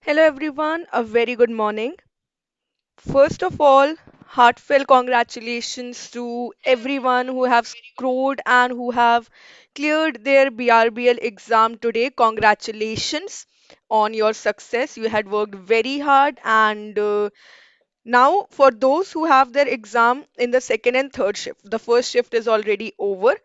Hello everyone, a very good morning. First of all, heartfelt congratulations to everyone who have scored and who have cleared their BRBL exam today. Congratulations on your success. You had worked very hard and now for those who have their exam in the second and third shift, the first shift is already over.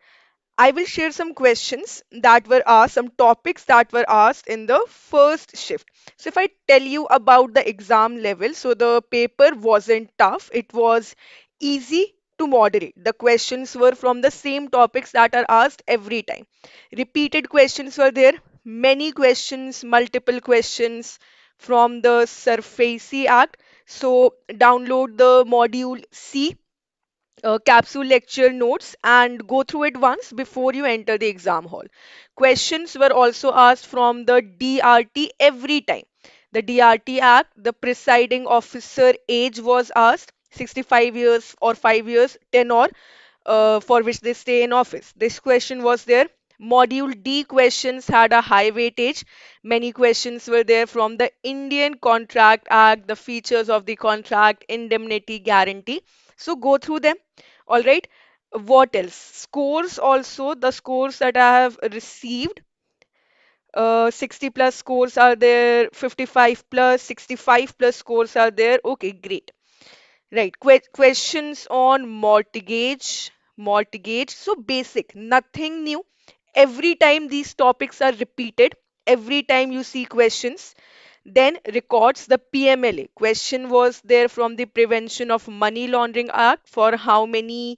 I will share some questions that were asked, some topics that were asked in the first shift. So, if I tell you about the exam level, so the paper wasn't tough, it was easy to moderate. The questions were from the same topics that are asked every time. Repeated questions were there, many questions, multiple questions from the Surface Act. So, download the module C capsule lecture notes and go through it once before you enter the exam hall. Questions were also asked from the DRT every time. The DRT Act, the presiding officer age was asked 65 years or 5 years tenure for which they stay in office. This question was there. Module D questions had a high weightage. Many questions were there from the Indian Contract Act, the features of the contract, indemnity guarantee. So go through them. All right. What else? Scores also, the scores that I have received. 60 plus scores are there, 55 plus, 65 plus scores are there. Okay, great. Right. Questions on mortgage. Mortgage. So basic, nothing new. Every time these topics are repeated, every time you see questions, then records the PMLA. Question was there from the Prevention of Money Laundering Act for how many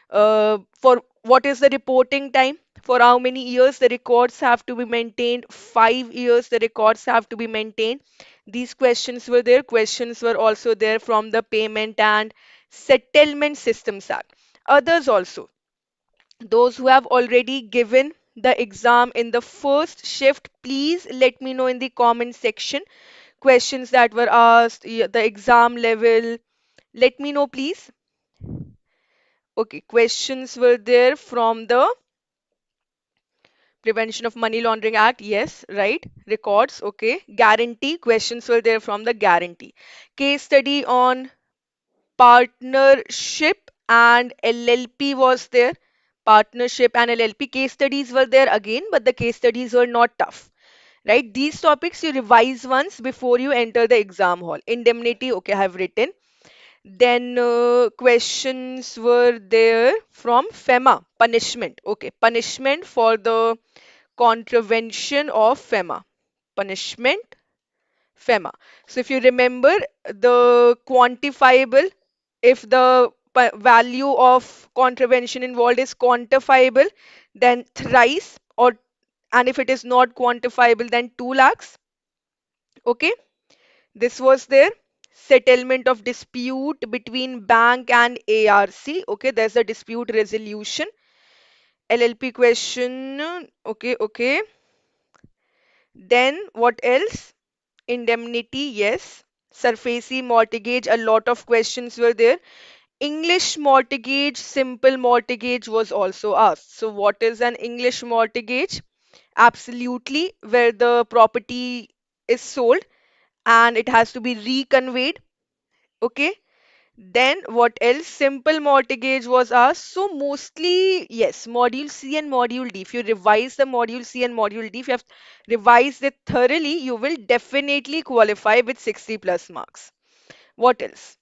for what is the reporting time? For how many years the records have to be maintained? 5 years the records have to be maintained. These questions were there. Questions were also there from the Payment and Settlement Systems Act. Others also, those who have already given the exam in the first shift, please let me know in the comment section questions that were asked, the exam level. Let me know, please. Okay, questions were there from the Prevention of Money Laundering Act. Yes, right. Records. Okay. Guarantee. Questions were there from the guarantee. Case study on partnership and LLP was there. Partnership and LLP case studies were there again, but the case studies were not tough. Right? These topics you revise once before you enter the exam hall. Indemnity. Okay, I have written. Then questions were there from FEMA, punishment. Okay, punishment for the contravention of FEMA. Punishment, FEMA. So if you remember the quantifiable, if the value of contravention involved is quantifiable, then thrice or and if it is not quantifiable, then 2 lakhs. Okay. This was there. Settlement of dispute between bank and ARC. Okay, there's a dispute resolution. LLP question. Okay, okay. Then what else? Indemnity, yes. Surfacey mortgage, a lot of questions were there. English mortgage, simple mortgage was also asked. So what is an English mortgage? Absolutely, where the property is sold and it has to be reconveyed. Okay. Then what else? Simple mortgage was asked. So mostly, yes, module C and module D. If you revise the module C and module D, if you have revised it thoroughly, you will definitely qualify with 60 plus marks. What else?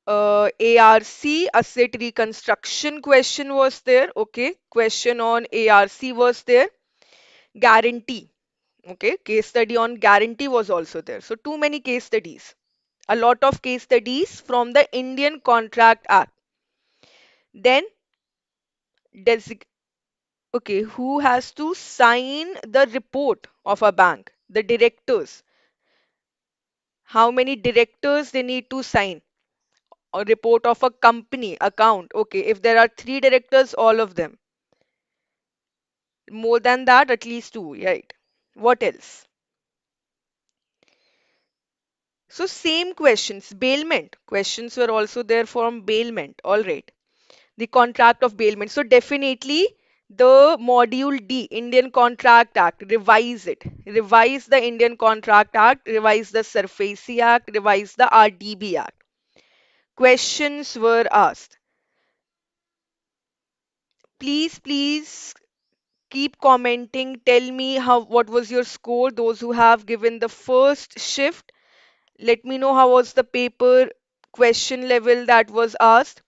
ARC, asset reconstruction question was there. Okay. Question on ARC was there. Guarantee. Okay. Case study on guarantee was also there. So too many case studies. A lot of case studies from the Indian Contract Act. Then, desig okay, who has to sign the report of a bank? The directors. How many directors they need to sign? A report of a company account. Okay, if there are three directors, all of them. More than that, at least two, right? What else? So same questions. Bailment. Questions were also there from bailment. All right. The contract of bailment. So definitely The Module D, Indian Contract Act, revise it. Revise the Indian Contract Act, revise the SURFACI Act, revise the RDB Act. Questions were asked. Please keep commenting. Tell me what was your score. Those who have given the first shift, let me know how was the paper question level that was asked.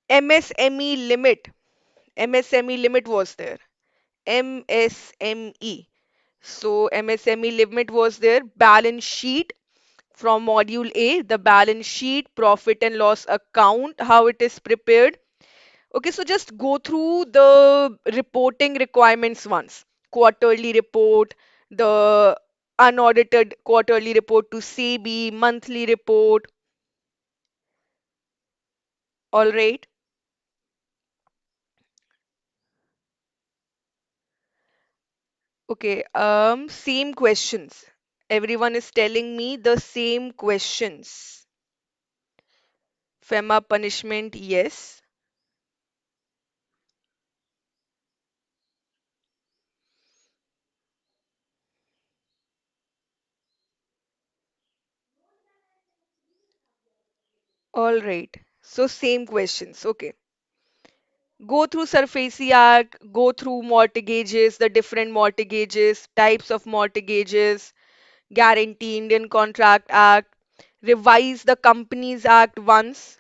MSME limit. MSME limit was there. MSME. So MSME limit was there. Balance sheet from module A, the balance sheet, profit and loss account, how it is prepared. Okay, so just go through the reporting requirements once. Quarterly report, the unaudited quarterly report to CAIIB, monthly report. All right. Okay, same questions. Everyone is telling me the same questions. FEMA punishment, yes. All right. So same questions. Okay. Go through SURFACI Act, go through mortgages, the different mortgages, types of mortgages, Guarantee Indian Contract Act, revise the Companies Act once,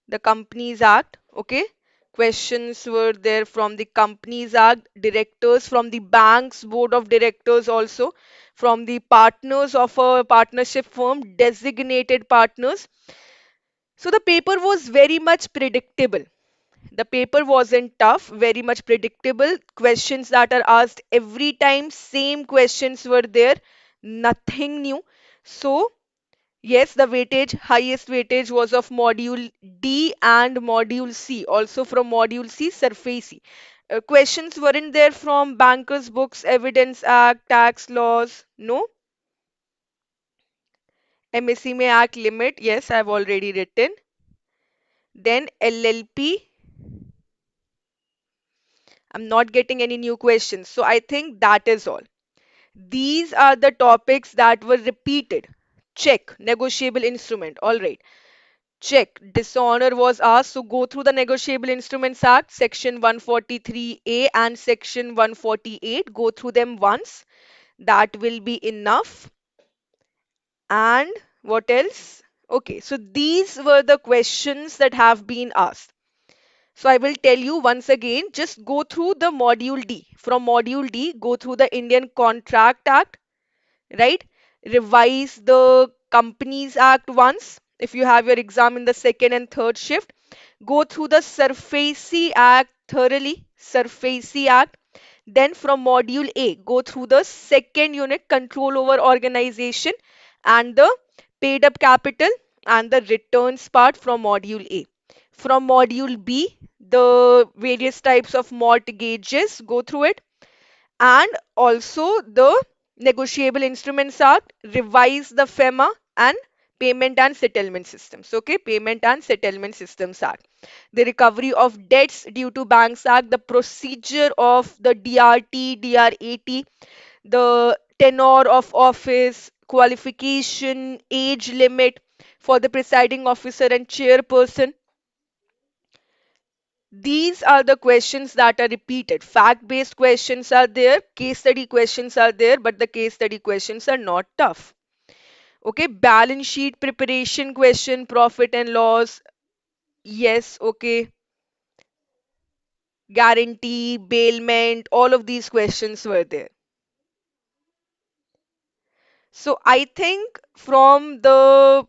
the Companies Act, okay? Questions were there from the Companies Act, directors, from the bank's board of directors also, from the partners of a partnership firm, designated partners. So the paper was very much predictable. The paper wasn't tough, very much predictable. Questions that are asked every time, same questions were there, nothing new. So, yes, the weightage, highest weightage was of module D and module C, also from module C, SURFACI. Questions weren't there from Bankers Books, Evidence Act, tax laws, no. MSCME Act limit, yes, I've already written. Then LLP, I'm not getting any new questions. So I think that is all. These are the topics that were repeated. Check. Negotiable instrument. All right. Check. Dishonor was asked. So go through the Negotiable Instruments Act, Section 143A and Section 148. Go through them once. That will be enough. And what else? Okay. So these were the questions that have been asked. So I will tell you once again, just go through the module D. From module D, go through the Indian Contract Act, right? Revise the Companies Act once. If you have your exam in the second and third shift, go through the SURFACI Act thoroughly. SURFACI Act. Then from module A, go through the second unit, control over organization, and the paid up capital and the returns part from module A. From module B, the various types of mortgages, go through it, and also the Negotiable Instruments Act, revise the FEMA and Payment and Settlement Systems. Okay, Payment and Settlement Systems Act. The Recovery of Debts Due to Banks Act, the procedure of the DRT, DRAT, the tenure of office, qualification, age limit for the presiding officer and chairperson. These are the questions that are repeated. Fact-based questions are there, case study questions are there, but the case study questions are not tough. Okay, balance sheet preparation question, profit and loss. Yes, okay. Guarantee, bailment, all of these questions were there. So I think from the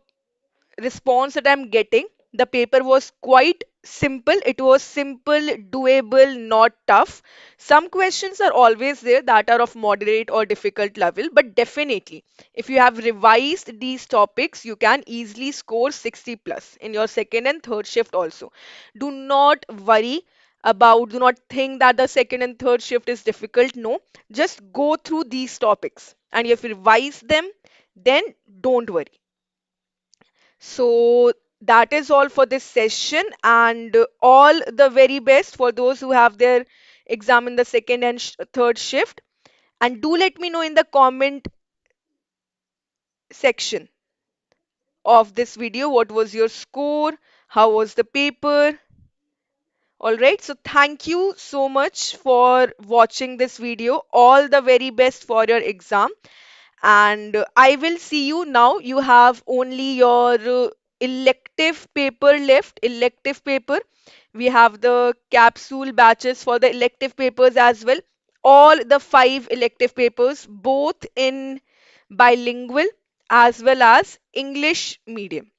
response that I'm getting, the paper was quite simple. It was simple, doable, not tough. Some questions are always there that are of moderate or difficult level, but definitely, if you have revised these topics, you can easily score 60 plus in your second and third shift also. Do not worry about, do not think that the second and third shift is difficult. No, just go through these topics. And if you revise them, then don't worry. So that is all for this session, and all the very best for those who have their exam in the second and third shift. And do let me know in the comment section of this video what was your score, how was the paper. All right, so thank you so much for watching this video. All the very best for your exam. And I will see you now. You have only your elective paper left. Elective paper. We have the capsule batches for the elective papers as well. All the five elective papers, both in bilingual as well as English medium.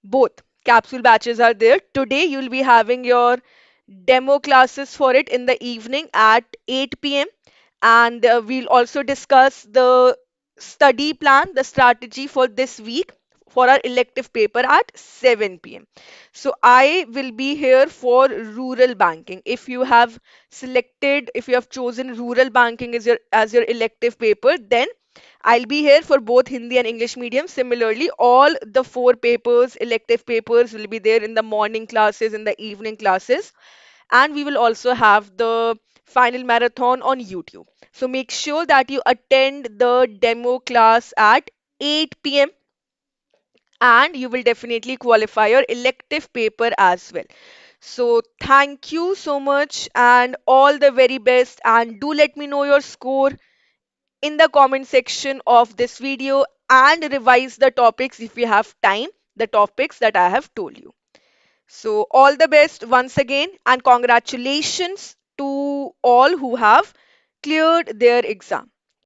Both capsule batches are there. Today you'll be having your demo classes for it in the evening at 8 p.m. And we'll also discuss the study plan, the strategy for this week for our elective paper at 7 p.m. So I will be here for rural banking. If you have selected, if you have chosen rural banking as your elective paper, then I'll be here for both Hindi and English medium. Similarly, all the four papers, elective papers, will be there in the morning classes, in the evening classes, and we will also have the final marathon on YouTube. So make sure that you attend the demo class at 8 p.m. and you will definitely qualify your elective paper as well. So thank you so much and all the very best, and do let me know your score in the comment section of this video and revise the topics if you have time, the topics that I have told you. So, all the best once again, and congratulations to all who have cleared their exam.